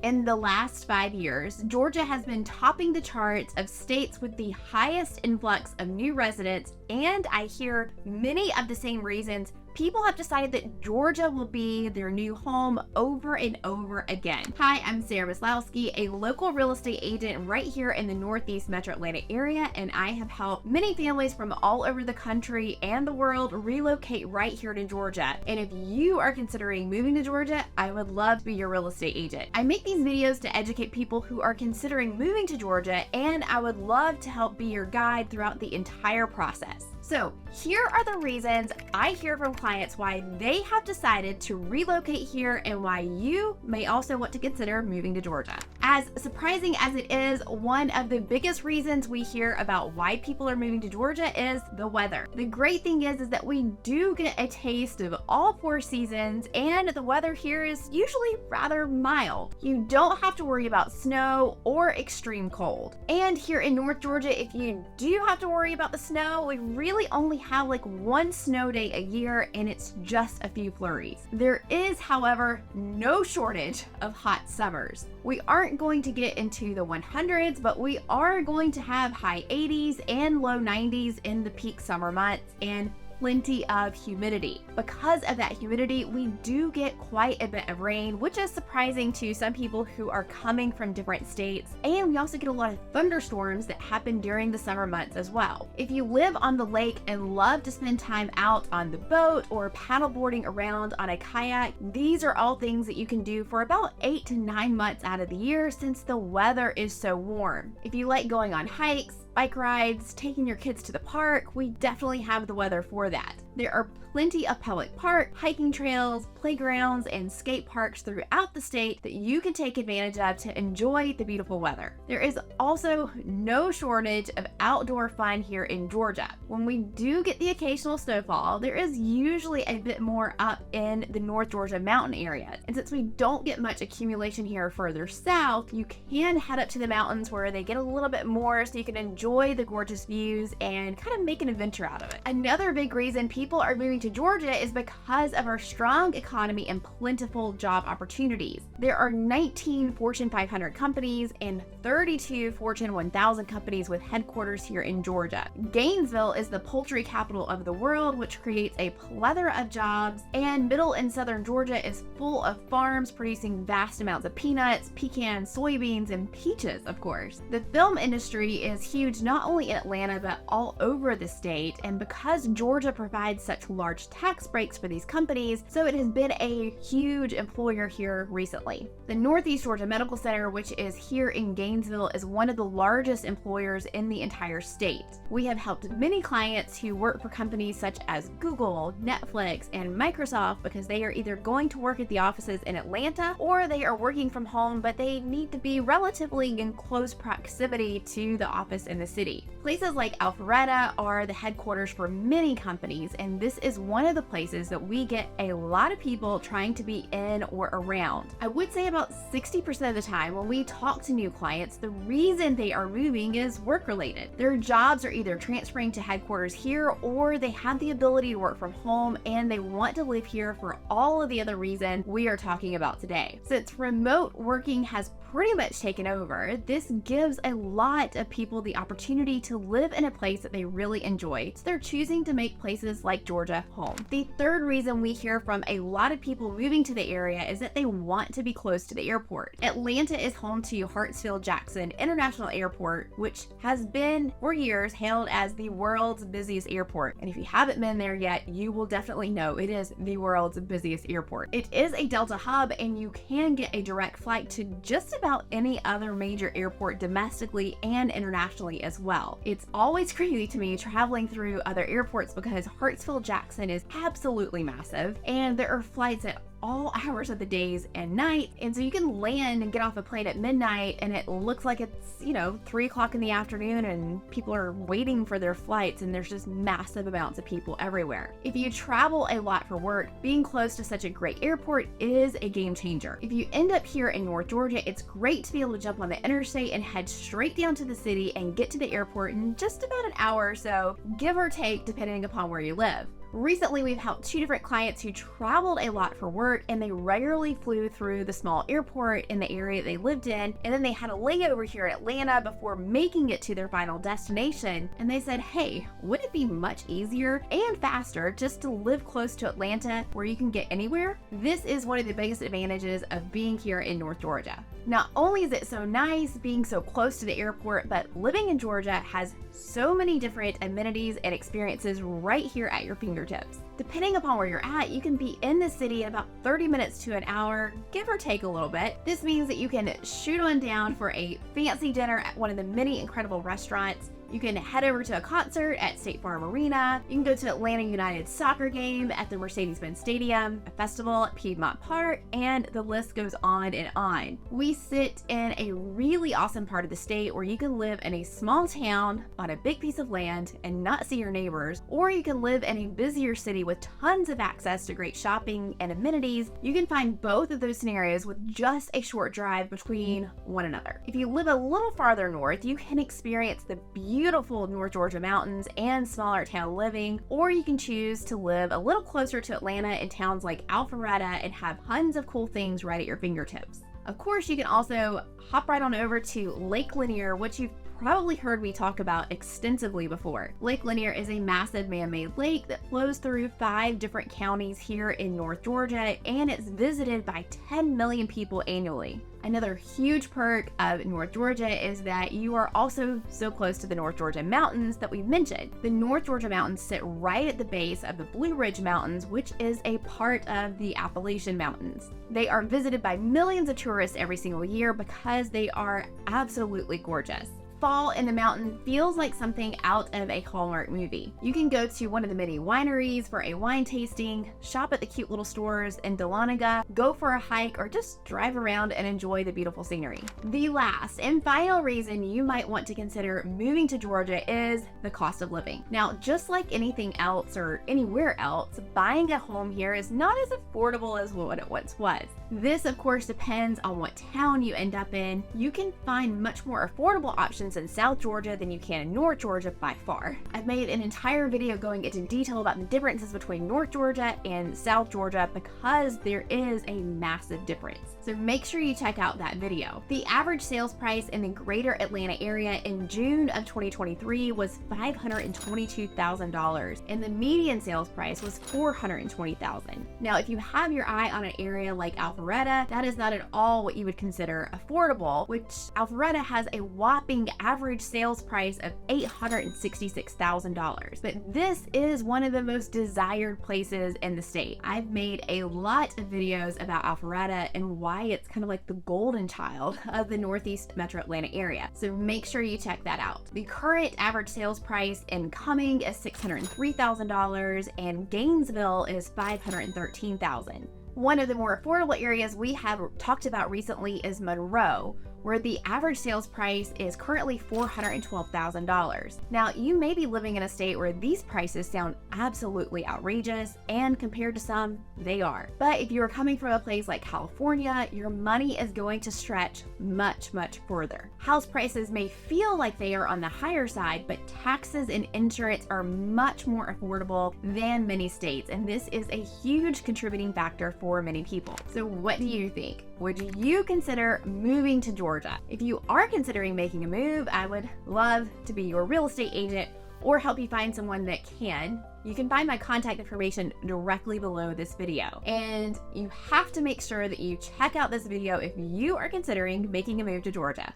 In the last 5 years, Georgia has been topping the charts of states with the highest influx of new residents, and I hear many of the same reasons people have decided that Georgia will be their new home over and over again. Hi, I'm Sarah Maslowski, a local real estate agent right here in the Northeast Metro Atlanta area, and I have helped many families from all over the country and the world relocate right here to Georgia. And if you are considering moving to Georgia, I would love to be your real estate agent. I make these videos to educate people who are considering moving to Georgia, and I would love to help be your guide throughout the entire process. So here are the reasons I hear from clients why they have decided to relocate here and why you may also want to consider moving to Georgia. As surprising as it is, one of the biggest reasons we hear about why people are moving to Georgia is the weather. The great thing is that we do get a taste of all 4 seasons, and the weather here is usually rather mild. You don't have to worry about snow or extreme cold. And here in North Georgia, if you do have to worry about the snow, we really only have like 1 snow day a year, and it's just a few flurries. There is, however, no shortage of hot summers. We aren't going to get into the 100s, but we are going to have high 80s and low 90s in the peak summer months, and plenty of humidity. Because of that humidity, we do get quite a bit of rain, which is surprising to some people who are coming from different states. And we also get a lot of thunderstorms that happen during the summer months as well. If you live on the lake and love to spend time out on the boat or paddleboarding around on a kayak, these are all things that you can do for about 8 to 9 months out of the year since the weather is so warm. If you like going on hikes, bike rides, taking your kids to the park, we definitely have the weather for that. There are plenty of public park, hiking trails, playgrounds, and skate parks throughout the state that you can take advantage of to enjoy the beautiful weather. There is also no shortage of outdoor fun here in Georgia. When we do get the occasional snowfall, there is usually a bit more up in the North Georgia mountain area. And since we don't get much accumulation here further south, you can head up to the mountains where they get a little bit more so you can enjoy the gorgeous views and kind of make an adventure out of it. Another big reason people are moving to Georgia is because of our strong economy and plentiful job opportunities. There are 19 Fortune 500 companies and 32 Fortune 1000 companies with headquarters here in Georgia. Gainesville is the poultry capital of the world, which creates a plethora of jobs, and middle and southern Georgia is full of farms producing vast amounts of peanuts, pecans, soybeans, and peaches, of course. The film industry is huge not only in Atlanta but all over the state, and because Georgia provides such large tax breaks for these companies, so it has been a huge employer here recently. The Northeast Georgia Medical Center, which is here in Gainesville, is one of the largest employers in the entire state. We have helped many clients who work for companies such as Google, Netflix, and Microsoft because they are either going to work at the offices in Atlanta or they are working from home, but they need to be relatively in close proximity to the office in the city. Places like Alpharetta are the headquarters for many companies, and this is one of the places that we get a lot of people trying to be in or around. I would say about 60% of the time when we talk to new clients, the reason they are moving is work-related. Their jobs are either transferring to headquarters here or they have the ability to work from home and they want to live here for all of the other reasons we are talking about today. Since remote working has pretty much taken over, this gives a lot of people the opportunity to live in a place that they really enjoy, so they're choosing to make places like Georgia home. The third reason we hear from a lot of people moving to the area is that they want to be close to the airport. Atlanta is home to HartsfieldJackson International Airport, which has been for years hailed as the world's busiest airport. And if you haven't been there yet, you will definitely know it is the world's busiest airport. It is a Delta hub, and you can get a direct flight to just about any other major airport domestically and internationally as well. It's always crazy to me traveling through other airports because Hartsfield-Jackson is absolutely massive, and there are flights at all hours of the days and night, and so you can land and get off a plane at midnight and it looks like it's 3 o'clock in the afternoon and people are waiting for their flights, and there's just massive amounts of people everywhere. If you travel a lot for work, being close to such a great airport is a game changer. If you end up here in North Georgia, it's great to be able to jump on the interstate and head straight down to the city and get to the airport in just about an hour or so, give or take, depending upon where you live. Recently, we've helped 2 different clients who traveled a lot for work, and they regularly flew through the small airport in the area they lived in, and then they had a layover here in Atlanta before making it to their final destination. And they said, hey, wouldn't it be much easier and faster just to live close to Atlanta where you can get anywhere? This is one of the biggest advantages of being here in North Georgia. Not only is it so nice being so close to the airport, but living in Georgia has so many different amenities and experiences right here at your fingertips. Depending upon where you're at, you can be in the city in about 30 minutes to an hour, give or take a little bit. This means that you can shoot on down for a fancy dinner at one of the many incredible restaurants. You can head over to a concert at State Farm Arena. You can go to Atlanta United soccer game at the Mercedes-Benz Stadium, a festival at Piedmont Park, and the list goes on and on. We sit in a really awesome part of the state where you can live in a small town on a big piece of land and not see your neighbors, or you can live in a busier city with tons of access to great shopping and amenities. You can find both of those scenarios with just a short drive between one another. If you live a little farther north, you can experience the beautiful North Georgia mountains and smaller town living, or you can choose to live a little closer to Atlanta in towns like Alpharetta and have tons of cool things right at your fingertips. Of course, you can also hop right on over to Lake Lanier, which you've probably heard me talk about extensively before. Lake Lanier is a massive man-made lake that flows through 5 different counties here in North Georgia, and it's visited by 10 million people annually. Another huge perk of North Georgia is that you are also so close to the North Georgia mountains that we've mentioned. The North Georgia mountains sit right at the base of the Blue Ridge Mountains, which is a part of the Appalachian Mountains. They are visited by millions of tourists every single year because they are absolutely gorgeous. Fall in the mountain feels like something out of a Hallmark movie. You can go to one of the many wineries for a wine tasting, shop at the cute little stores in Dahlonega, go for a hike, or just drive around and enjoy the beautiful scenery. The last and final reason you might want to consider moving to Georgia is the cost of living. Now, just like anything else or anywhere else, buying a home here is not as affordable as what it once was. This, of course, depends on what town you end up in. You can find much more affordable options in South Georgia than you can in North Georgia by far. I've made an entire video going into detail about the differences between North Georgia and South Georgia because there is a massive difference. So make sure you check out that video. The average sales price in the greater Atlanta area in June of 2023 was $522,000, and the median sales price was $420,000. Now, if you have your eye on an area like Alpharetta, that is not at all what you would consider affordable, which Alpharetta has a whopping average sales price of $866,000. But this is one of the most desired places in the state. I've made a lot of videos about Alpharetta and why it's kind of like the golden child of the Northeast Metro Atlanta area. So make sure you check that out. The current average sales price in Cumming is $603,000 and Gainesville is $513,000. One of the more affordable areas we have talked about recently is Monroe, where the average sales price is currently $412,000. Now, you may be living in a state where these prices sound absolutely outrageous, and compared to some, they are. But if you are coming from a place like California, your money is going to stretch much, much further. House prices may feel like they are on the higher side, but taxes and insurance are much more affordable than many states, and this is a huge contributing factor for many people. So what do you think? Would you consider moving to Georgia? If you are considering making a move, I would love to be your real estate agent or help you find someone that can. You can find my contact information directly below this video. And you have to make sure that you check out this video if you are considering making a move to Georgia.